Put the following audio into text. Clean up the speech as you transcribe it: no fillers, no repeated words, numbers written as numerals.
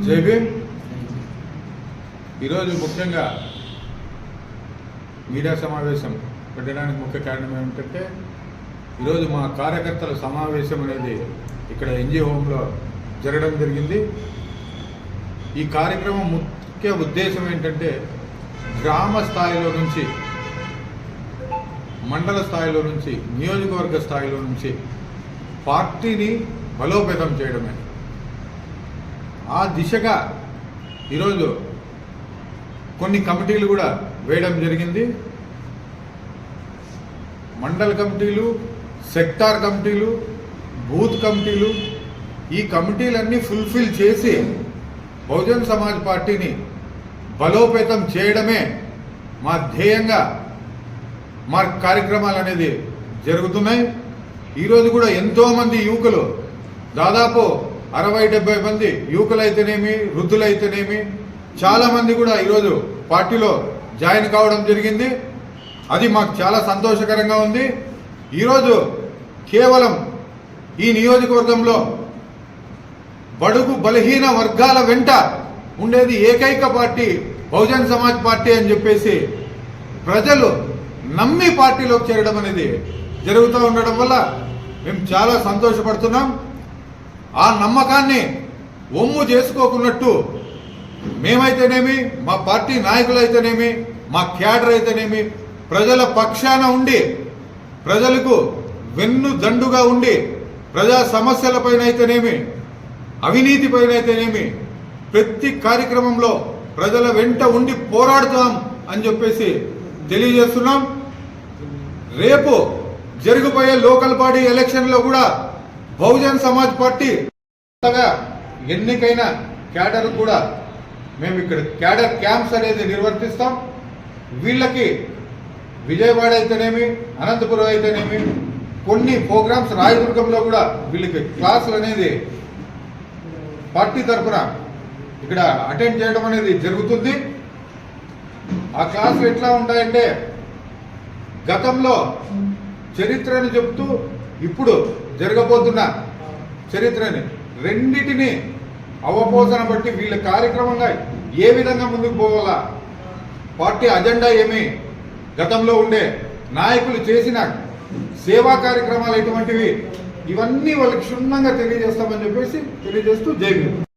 జై భీమ్. ఈరోజు ముఖ్యంగా మీడియా సమావేశం పెట్టడానికి ముఖ్య కారణం ఏమిటంటే ఈరోజు మా కార్యకర్తల సమావేశం అనేది ఇక్కడ ఎన్జీ హోమ్లో జరగడం జరిగింది. ఈ కార్యక్రమం ముఖ్య ఉద్దేశం ఏంటంటే గ్రామ స్థాయిలో నుంచి, మండల స్థాయిలో నుంచి, నియోజకవర్గ స్థాయిలో నుంచి పార్టీని బలోపేతం చేయడమే. ఆ దిశగా ఈరోజు కొన్ని కమిటీలు కూడా వేయడం జరిగింది. మండల కమిటీలు, సెక్టార్ కమిటీలు, బూత్ కమిటీలు, ఈ కమిటీలన్నీ ఫుల్ఫిల్ చేసి బహుజన్ సమాజ్ పార్టీని బలోపేతం చేయడమే మా ధ్యేయంగా మా కార్యక్రమాలు అనేది జరుగుతున్నాయి. ఈరోజు కూడా ఎంతోమంది యువకులు, దాదాపు 60-70 మంది యువకులైతేనేమి, వృద్ధులైతేనేమి చాలామంది కూడా ఈరోజు పార్టీలో జాయిన్ కావడం జరిగింది. అది మాకు చాలా సంతోషకరంగా ఉంది. ఈరోజు కేవలం ఈ నియోజకవర్గంలో బడుగు బలహీన వర్గాల వెంట ఉండేది ఏకైక పార్టీ బహుజన్ సమాజ్ పార్టీ అని చెప్పేసి ప్రజలు నమ్మి పార్టీలోకి చేరడం అనేది జరుగుతూ ఉండడం వల్ల మేము చాలా సంతోషపడుతున్నాం. ఆ నమ్మకాన్ని ఒమ్ము చేసుకోకున్నట్టు మేమైతేనేమి, మా పార్టీ నాయకులైతేనేమి, మా క్యాడర్ అయితేనేమి ప్రజల పక్షాన ఉండి, ప్రజలకు వెన్ను దండుగా ఉండి, ప్రజా సమస్యలపైన అయితేనేమి, అవినీతి పైన అయితేనేమి ప్రతి కార్యక్రమంలో ప్రజల వెంట ఉండి పోరాడుతాం అని చెప్పేసి తెలియజేస్తున్నాం. రేపు జరగబోయే లోకల్ బాడీ ఎలక్షన్లో కూడా బహుజన్ సమాజ్ పార్టీ ఎన్నికైన క్యాడర్ కూడా మేము ఇక్కడ క్యాడర్ క్యాంప్స్ అనేది నిర్వర్తిస్తాం. వీళ్ళకి విజయవాడ అయితేనేమి, అనంతపురం అయితేనేమి, కొన్ని ప్రోగ్రామ్స్ రాయదుర్గంలో కూడా వీళ్ళకి క్లాసులు అనేది పార్టీ తరఫున ఇక్కడ అటెండ్ చేయడం అనేది జరుగుతుంది. ఆ క్లాసులు ఎట్లా ఉంటాయంటే గతంలో చరిత్రను చెప్తూ ఇప్పుడు జరగబోతున్న చరిత్రని రెండిటిని అవపోసన బట్టి వీళ్ళ కార్యక్రమంగా ఏ విధంగా ముందుకు పోవాలా, పార్టీ అజెండా ఏమి, గతంలో ఉండే నాయకులు చేసిన సేవా కార్యక్రమాలు ఎటువంటివి, ఇవన్నీ వాళ్ళకి క్షుణ్ణంగా తెలియజేస్తామని చెప్పేసి తెలియజేస్తూ జై భీమ్.